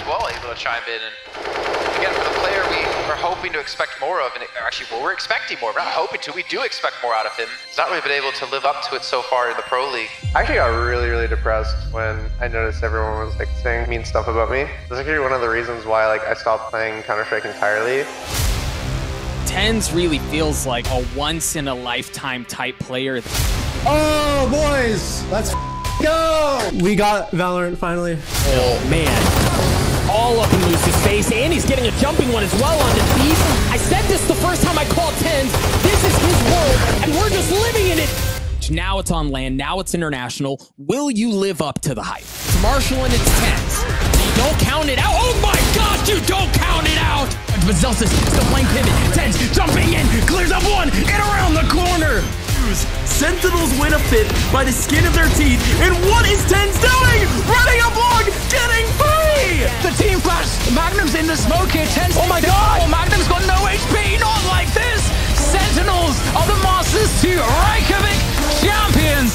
well able to chime in. And again, for the player we are hoping to expect more of, and actually, well, we're expecting more. We're not hoping to. We do expect more out of him. He's not really been able to live up to it so far in the Pro League. I actually got really depressed when I noticed everyone was like saying mean stuff about me. That's actually one of the reasons why I stopped playing Counter-Strike entirely. TenZ really feels like a once-in-a-lifetime type player. Oh, boys, let's go! We got Valorant finally. Oh, man. All up in Luce's face, and he's getting a jumping one as well on the beast. I said this the first time I called TenZ. This is his world, and we're just living in it. Now it's on land, now it's international. Will you live up to the hype? It's Marshall and it's TenZ. You don't count it out. Oh my gosh, you don't count it out! But Zelsis still playing pivot. TenZ jumping in, clears up one, and around the corner. Sentinels win a fit by the skin of their teeth, and what is TenZ doing? Running a block, getting free! The team flash, Magnum's in the smoke here, TenZ. Oh my god! Oh, Magnum's got no HP, not like this! Sentinels are the Masters 2 Reykjavik champions!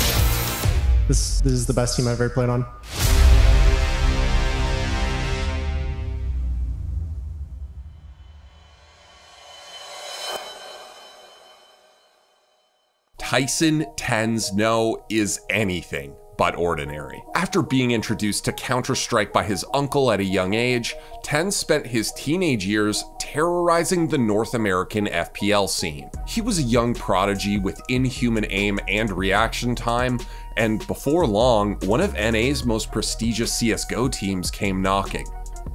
This is the best team I've ever played on. Tyson TenZ No is anything but ordinary. After being introduced to Counter-Strike by his uncle at a young age, TenZ spent his teenage years terrorizing the North American FPL scene. He was a young prodigy with inhuman aim and reaction time, and before long, one of NA's most prestigious CSGO teams came knocking.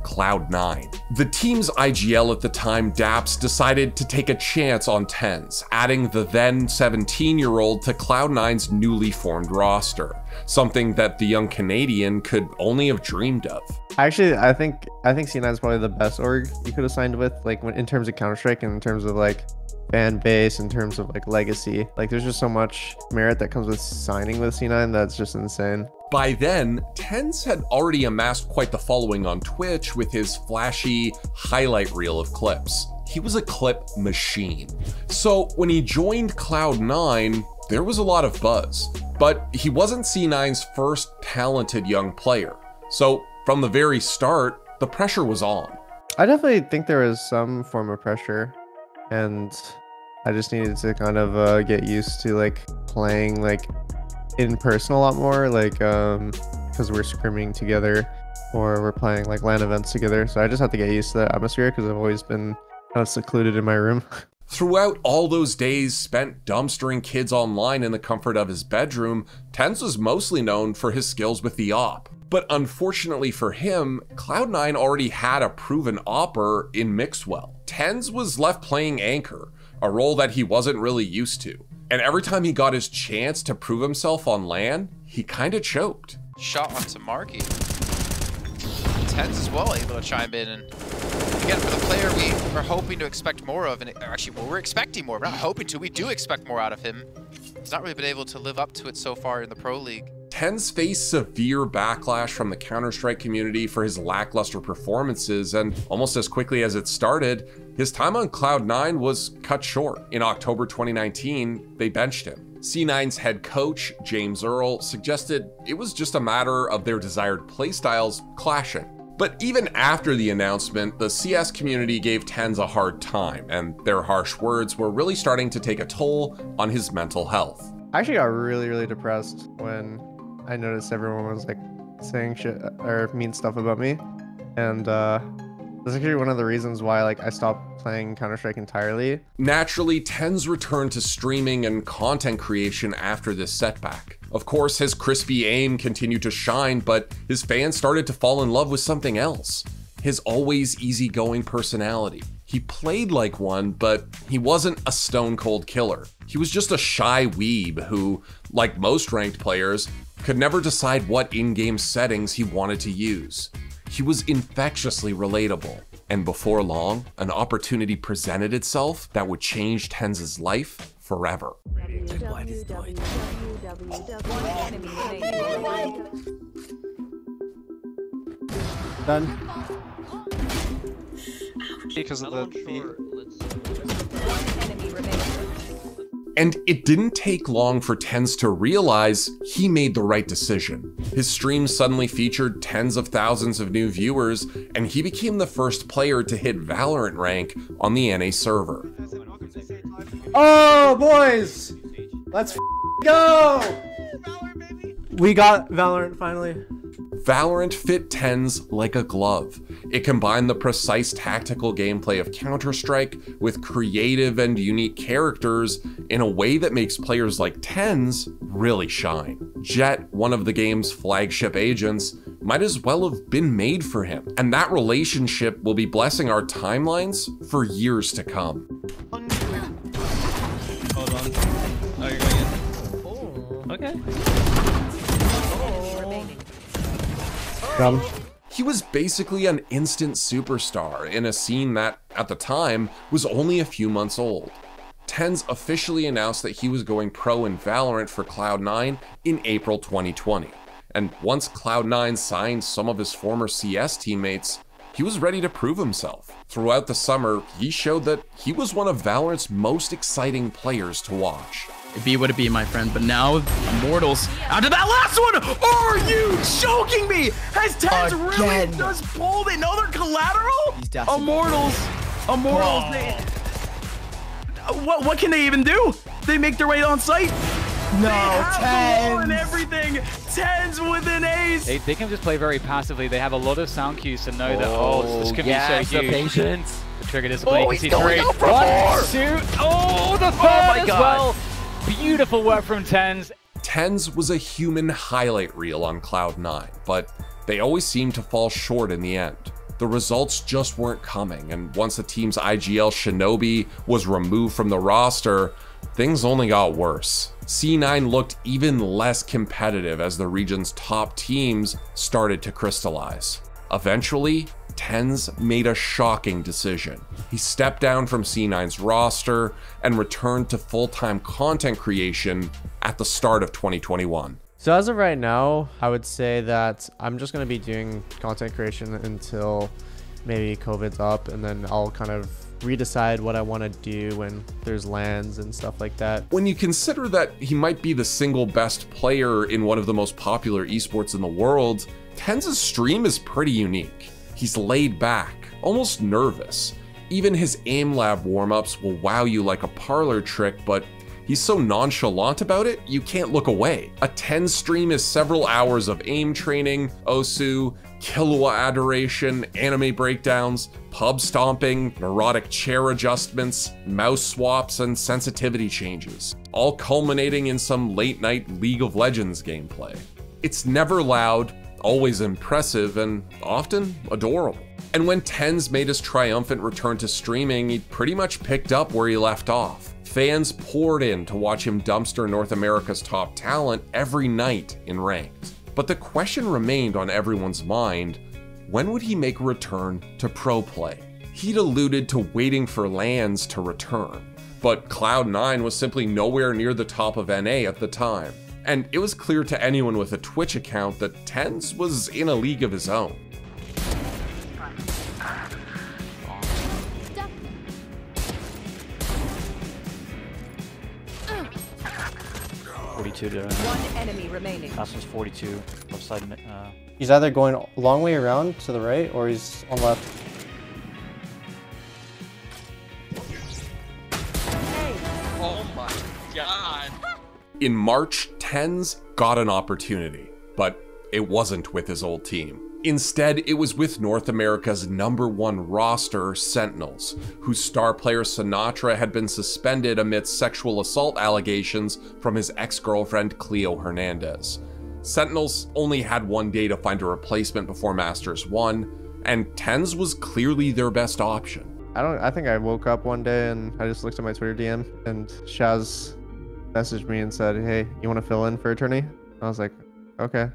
Cloud9. The team's IGL at the time, Daps, decided to take a chance on TenZ, adding the then 17-year-old to Cloud9's newly formed roster, something that the young Canadian could only have dreamed of. Actually, I think C9 is probably the best org you could have signed with, like in terms of Counter-Strike and in terms of like fan base, in terms of like legacy. Like there's just so much merit that comes with signing with C9 that's just insane. By then, TenZ had already amassed quite the following on Twitch with his flashy highlight reel of clips. He was a clip machine. So when he joined Cloud9, there was a lot of buzz. But he wasn't C9's first talented young player. So from the very start, the pressure was on. I definitely think there was some form of pressure, and I just needed to kind of get used to like playing like in person a lot more, like because we're scrimming together or we're playing like LAN events together. So I just have to get used to that atmosphere because I've always been kind of secluded in my room. Throughout all those days spent dumpstering kids online in the comfort of his bedroom, TenZ was mostly known for his skills with the op. But unfortunately for him, Cloud9 already had a proven opper in Mixwell. TenZ was left playing anchor, a role that he wasn't really used to. And every time he got his chance to prove himself on LAN, he kinda choked. Shot onto Marky. TenZ as well able to chime in, and again, for the player we are hoping to expect more of, and actually, well, we're expecting more. We're not hoping to. We do expect more out of him. He's not really been able to live up to it so far in the Pro League. TenZ faced severe backlash from the Counter-Strike community for his lackluster performances, and almost as quickly as it started, his time on Cloud9 was cut short. In October 2019, they benched him. C9's head coach, James Earl, suggested it was just a matter of their desired playstyles clashing. But even after the announcement, the CS community gave TenZ a hard time, and their harsh words were really starting to take a toll on his mental health. I actually got really depressed when I noticed everyone was like saying shit or mean stuff about me, and that's actually one of the reasons why like I stopped playing Counter-Strike entirely. Naturally, TenZ returned to streaming and content creation after this setback. Of course, his crispy aim continued to shine, but his fans started to fall in love with something else: his always easygoing personality. He played like one, but he wasn't a stone-cold killer. He was just a shy weeb who, like most ranked players, could never decide what in-game settings he wanted to use. He was infectiously relatable, and before long, an opportunity presented itself that would change TenZ's life forever. Done. Because of the And it didn't take long for TenZ to realize he made the right decision. His stream suddenly featured tens of thousands of new viewers, and he became the first player to hit Valorant rank on the NA server. Oh, boys! Let's go! We got Valorant finally. Valorant fit TenZ like a glove. It combined the precise tactical gameplay of Counter-Strike with creative and unique characters in a way that makes players like TenZ really shine. Jett, one of the game's flagship agents, might as well have been made for him, and that relationship will be blessing our timelines for years to come. Hold on. Oh, you're going in. Okay. He was basically an instant superstar in a scene that, at the time, was only a few months old. TenZ officially announced that he was going pro in Valorant for Cloud9 in April 2020. And once Cloud9 signed some of his former CS teammates, he was ready to prove himself. Throughout the summer, he showed that he was one of Valorant's most exciting players to watch. It'd be what it be, my friend, but now Immortals. After that last one, are you joking me? Has TenZ really just pulled another collateral? Immortals. What can they even do? They make their way on site. No, TenZ and everything. TenZ with an ace. They can just play very passively. They have a lot of sound cues to know that this could be so huge. Patience. The trigger display. Oh, you he's can see going three. up for more. 2. Oh, the third as well. Beautiful work from TenZ. TenZ was a human highlight reel on Cloud9, but they always seemed to fall short in the end. The results just weren't coming, and once the team's IGL Shinobi was removed from the roster, things only got worse. C9 looked even less competitive as the region's top teams started to crystallize. Eventually, TenZ made a shocking decision. He stepped down from C9's roster and returned to full-time content creation at the start of 2021. So as of right now, I would say that I'm just going to be doing content creation until maybe COVID's up, and then I'll kind of redecide what I want to do when there's LANs and stuff like that. When you consider that he might be the single best player in one of the most popular esports in the world, TenZ's stream is pretty unique. He's laid back, almost nervous. Even his aim lab warm-ups will wow you like a parlor trick, but he's so nonchalant about it, you can't look away. A TenZ stream is several hours of aim training, Osu, Killua adoration, anime breakdowns, pub stomping, neurotic chair adjustments, mouse swaps, and sensitivity changes, all culminating in some late-night League of Legends gameplay. It's never loud, always impressive, and often adorable. And when TenZ made his triumphant return to streaming, he pretty much picked up where he left off. Fans poured in to watch him dumpster North America's top talent every night in ranked. But the question remained on everyone's mind, when would he make a return to pro play? He'd alluded to waiting for LANs to return, but Cloud9 was simply nowhere near the top of NA at the time. And it was clear to anyone with a Twitch account that TenZ was in a league of his own. One enemy remaining. Last one's 42. Left side. He's either going a long way around to the right or he's on left. Oh my god. In March, TenZ got an opportunity, but it wasn't with his old team. Instead, it was with North America's #1 roster, Sentinels, whose star player Sinatra had been suspended amidst sexual assault allegations from his ex-girlfriend Cleo Hernandez. Sentinels only had one day to find a replacement before Masters 1, and TenZ was clearly their best option. I think I woke up one day and I just looked at my Twitter DM and Shaz messaged me and said, "Hey, you want to fill in for a tourney?" I was like, okay.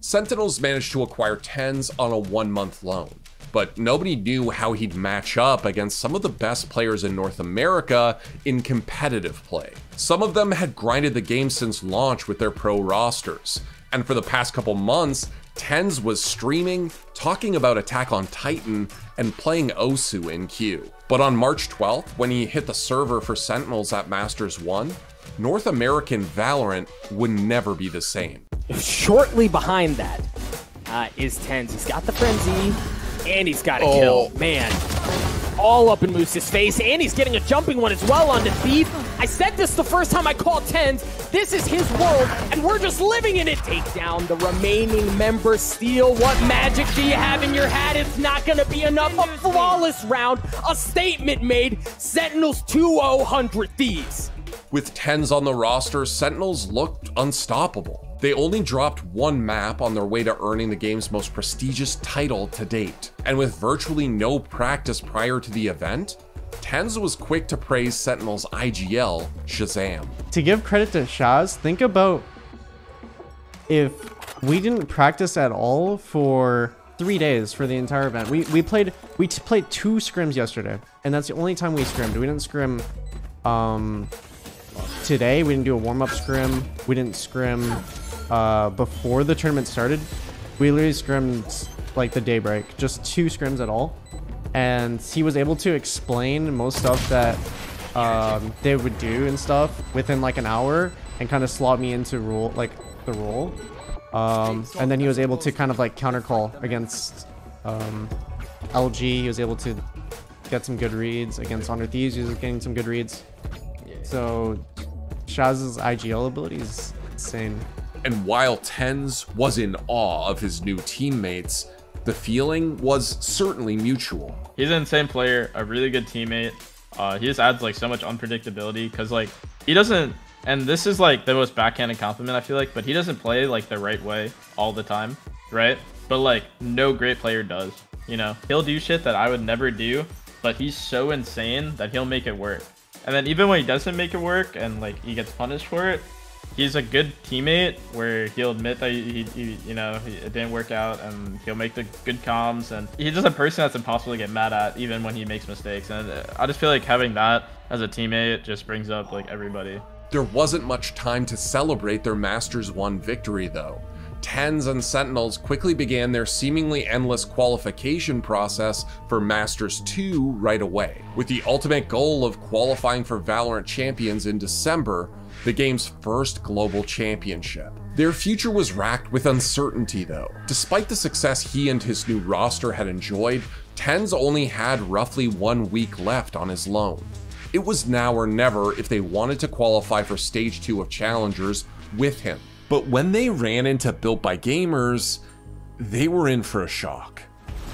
Sentinels managed to acquire TenZ on a 1-month loan, but nobody knew how he'd match up against some of the best players in North America in competitive play. Some of them had grinded the game since launch with their pro rosters, and for the past couple months, TenZ was streaming, talking about Attack on Titan, and playing Osu in queue. But on March 12th, when he hit the server for Sentinels at Masters 1, North American Valorant would never be the same. Shortly behind that is TenZ. He's got the frenzy, and he's got a kill. Man, all up in Moose's face, and he's getting a jumping one as well onto Thief. I said this the first time I called TenZ. This is his world, and we're just living in it. Take down the remaining member. Steel, what magic do you have in your hat? It's not going to be enough. A flawless round, a statement made. Sentinels 2-0 100 Thieves. With TenZ on the roster, Sentinels looked unstoppable. They only dropped one map on their way to earning the game's most prestigious title to date. And with virtually no practice prior to the event, TenZ was quick to praise Sentinel's IGL, Shazam. To give credit to Shaz, think about if we didn't practice at all for 3 days for the entire event. We played 2 scrims yesterday, and that's the only time we scrimmed. We didn't scrim today. We didn't do a warm-up scrim. We didn't scrim before the tournament started. We literally scrimmed like the daybreak, just 2 scrims at all. And he was able to explain most stuff that they would do and stuff within like an hour, and kind of slot me into the role. And then he was able to kind of like counter call against LG. He was able to get some good reads against Honor Thieves. He was getting some good reads. So Shaz's IGL ability is insane. And while TenZ was in awe of his new teammates, the feeling was certainly mutual. He's an insane player, a really good teammate. He just adds like so much unpredictability because like he doesn't, and this is like the most backhanded compliment I feel like, but he doesn't play like the right way all the time, right? But like no great player does, you know? He'll do shit that I would never do, but he's so insane that he'll make it work. And then even when he doesn't make it work and like he gets punished for it, he's a good teammate where he'll admit that it didn't work out, and he'll make the good comms, and he's just a person that's impossible to get mad at even when he makes mistakes. And I just feel like having that as a teammate just brings up like everybody. There wasn't much time to celebrate their Masters 1 victory though. TenZ and Sentinels quickly began their seemingly endless qualification process for Masters 2 right away, with the ultimate goal of qualifying for Valorant Champions in December, the game's first global championship. Their future was racked with uncertainty though. Despite the success he and his new roster had enjoyed, TenZ only had roughly 1 week left on his loan. It was now or never if they wanted to qualify for Stage 2 of Challengers with him. But when they ran into Built by Gamers, they were in for a shock.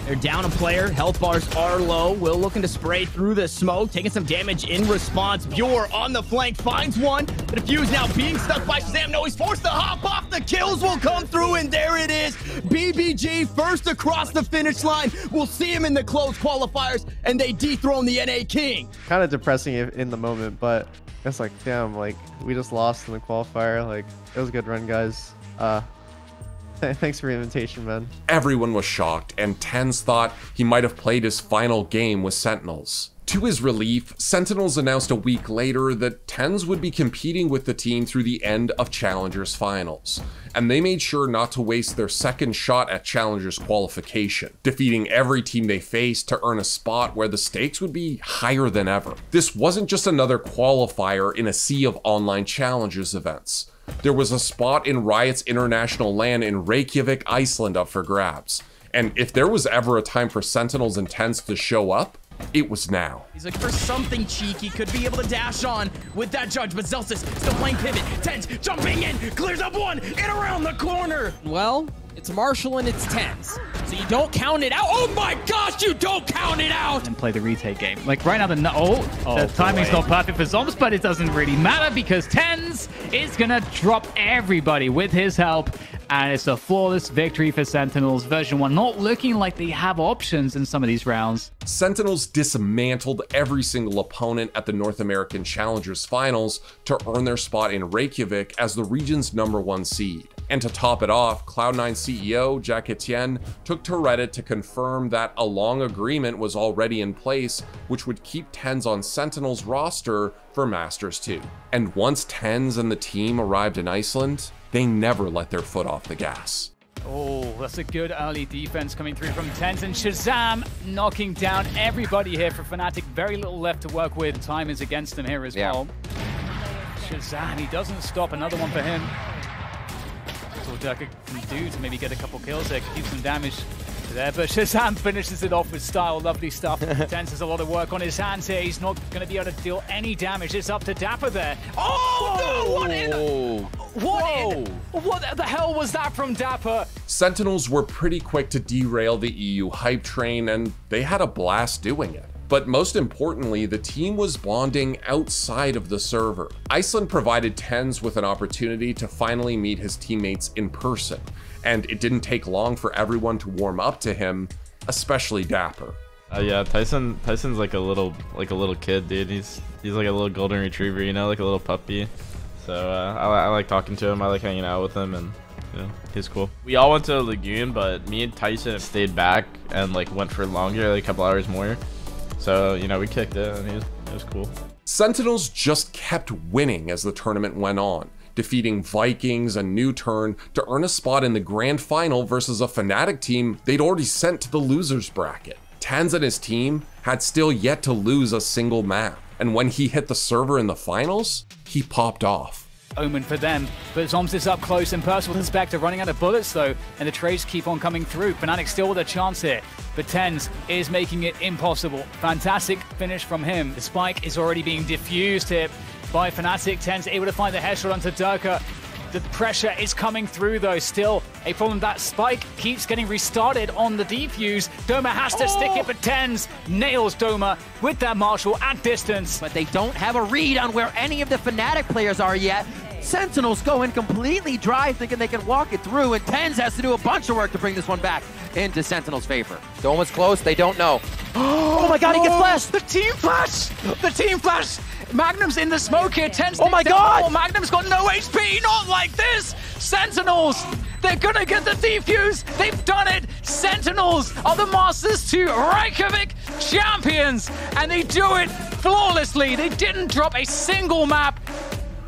They're down a player. Health bars are low. Will looking to spray through the smoke, taking some damage in response. Pure on the flank finds one. The defuse now being stuck by Shazam. No, he's forced to hop off. The kills will come through, and there it is. BBG first across the finish line. We'll see him in the closed qualifiers, and they dethrone the NA King. Kind of depressing in the moment, but it's like, damn, like we just lost in the qualifier. Like it was a good run, guys. Thanks for the invitation, man. Everyone was shocked, and TenZ thought he might have played his final game with Sentinels. To his relief, Sentinels announced a week later that TenZ would be competing with the team through the end of Challengers Finals, and they made sure not to waste their second shot at Challengers qualification, defeating every team they faced to earn a spot where the stakes would be higher than ever. This wasn't just another qualifier in a sea of online Challengers events. There was a spot in Riot's international LAN in Reykjavik, Iceland up for grabs. And if there was ever a time for Sentinels and TenZ to show up, it was now. He's looking for something cheeky, could be able to dash on with that judge, but Zelsis still playing pivot. TenZ jumping in, clears up one, and around the corner. Well, it's Marshall and it's TenZ, so you don't count it out. Oh my gosh, you don't count it out! And play the retake game. Like right now, the timing's not perfect for Zombs, but it doesn't really matter because TenZ is gonna drop everybody with his help. And it's a flawless victory for Sentinels. Version 1 not looking like they have options in some of these rounds. Sentinels dismantled every single opponent at the North American Challengers Finals to earn their spot in Reykjavik as the region's #1 seed. And to top it off, Cloud9 CEO Jack Etienne took to Reddit to confirm that a long agreement was already in place, which would keep TenZ on Sentinels' roster for Masters 2. And once TenZ and the team arrived in Iceland, they never let their foot off the gas. Oh, that's a good early defense coming through from TenZ, and Shazam knocking down everybody here for Fnatic. Very little left to work with. Time is against them here as well. Shazam, he doesn't stop. Another one for him. That's all Durka can do to maybe get a couple kills there, keep some damage there, but Shazam finishes it off with style. Lovely stuff. TenZ has a lot of work on his hands here. He's not going to be able to deal any damage. It's up to Dapper there. Oh, no! What the hell was that from Dapper? Sentinels were pretty quick to derail the EU hype train, and they had a blast doing it. But most importantly, the team was bonding outside of the server. Iceland provided TenZ with an opportunity to finally meet his teammates in person, and it didn't take long for everyone to warm up to him, especially Dapper. Yeah, Tyson's like a little kid, dude. He's like a little golden retriever, you know, like a little puppy. So I like talking to him. I like hanging out with him, and you know, he's cool. We all went to Lagoon, but me and Tyson stayed back and like went for longer, like a couple hours more. So, you know, we kicked it, and it was cool. Sentinels just kept winning as the tournament went on, defeating Vikings and New Turn to earn a spot in the grand final versus a Fnatic team they'd already sent to the losers bracket. TenZ and his team had still yet to lose a single map, and when he hit the server in the finals, he popped off. Omen for them, but Zombs is up close and personal to Spectre, running out of bullets though, and the trades keep on coming through. Fnatic still with a chance here, but TenZ is making it impossible. Fantastic finish from him. The spike is already being diffused here by Fnatic. TenZ able to find the headshot onto Durka. The pressure is coming through though. Still a problem, that spike keeps getting restarted on the defuse. Doma has to stick it, but TenZ nails Doma with that Marshall at distance. But they don't have a read on where any of the Fnatic players are yet. Sentinels go in completely dry, thinking they can walk it through, and TenZ has to do a bunch of work to bring this one back into Sentinels' favor. Doma's close, they don't know. Oh my god, he gets flashed! The team flash! The team flash! Magnum's in the smoke here. TenZ. Oh my god! Oh, Magnum's got no HP. Not like this. Sentinels. They're gonna get the defuse. They've done it. Sentinels are the Masters 2 Reykjavik champions, and they do it flawlessly. They didn't drop a single map.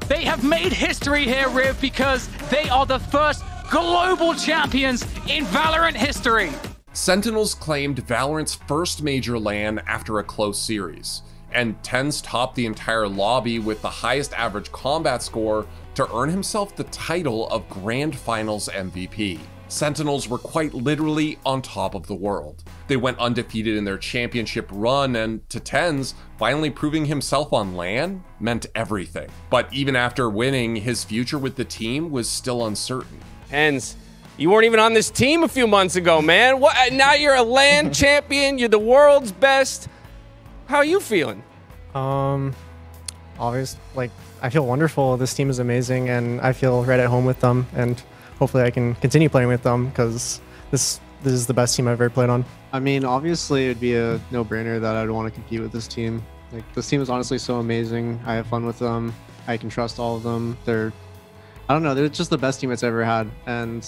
They have made history here, Riv, because they are the first global champions in Valorant history. Sentinels claimed Valorant's first major LAN after a close series, and TenZ topped the entire lobby with the highest average combat score to earn himself the title of Grand Finals MVP. Sentinels were quite literally on top of the world. They went undefeated in their championship run, and to TenZ, finally proving himself on LAN meant everything. But even after winning, his future with the team was still uncertain. TenZ, you weren't even on this team a few months ago, man. What? Now you're a LAN champion, you're the world's best. How are you feeling? Obviously, like, I feel wonderful. This team is amazing, and I feel right at home with them, and hopefully I can continue playing with them because this is the best team I've ever played on. I mean, obviously it'd be a no-brainer that I'd want to compete with this team. Like, this team is honestly so amazing. I have fun with them. I can trust all of them. I don't know, they're just the best team it's ever had. And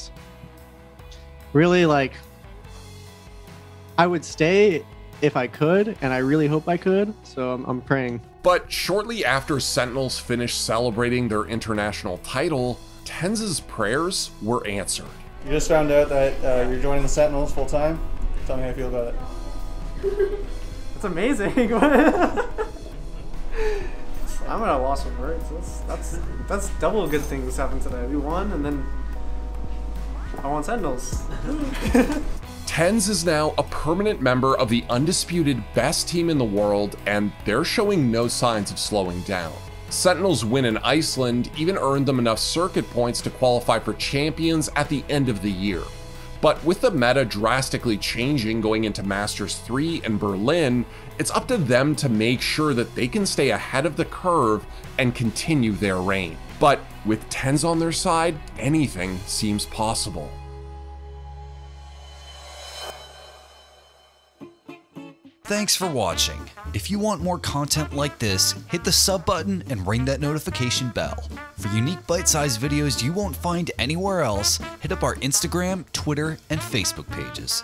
really, like, I would stay if I could, and I really hope I could, so I'm praying. But shortly after Sentinels finished celebrating their international title, TenZ's prayers were answered. You just found out that you're joining the Sentinels full time. Tell me how you feel about it. That's amazing. I'm at a loss of words. That's double good things happened today. We won, and then I want Sentinels. TenZ is now a permanent member of the undisputed best team in the world, and they're showing no signs of slowing down. Sentinels' win in Iceland even earned them enough circuit points to qualify for champions at the end of the year. But with the meta drastically changing going into Masters 3 in Berlin, it's up to them to make sure that they can stay ahead of the curve and continue their reign. But with TenZ on their side, anything seems possible. Thanks for watching. If you want more content like this, hit the sub button and ring that notification bell. For unique bite-sized videos you won't find anywhere else, hit up our Instagram, Twitter, and Facebook pages.